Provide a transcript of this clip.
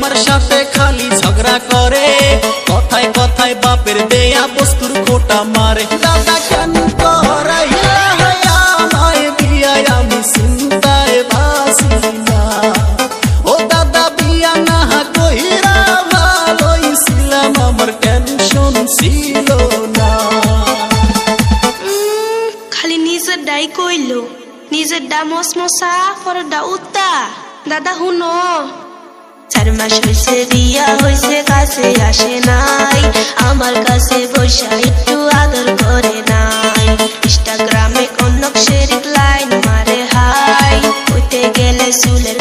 আমার সাথে খালি ঝগড়া করে, কথায় কথায় বাপের দেয়া বস্তুর খোটা মারে। দাদা কেন করাইলা আমায় বিয়া, আমি চিন্তায় বাঁচি না। ও দাদা বিয়া না কইরা ভালোই ছিলাম, আমার টেনশন ছিল না। খালি নিজের ডাই কইলো, নিজের ডা মসমসা পরের ডা উত্তা। দাদা হুনো, 4 মাস হইছে বিয়া হইছে, কাছে আসে নাই, আমার কাছে বসা একটু আদর করে নাই। ইনস্টাগ্রামে কোন শেরিক লাইন মারে হাই, হইতে গেলে চুলের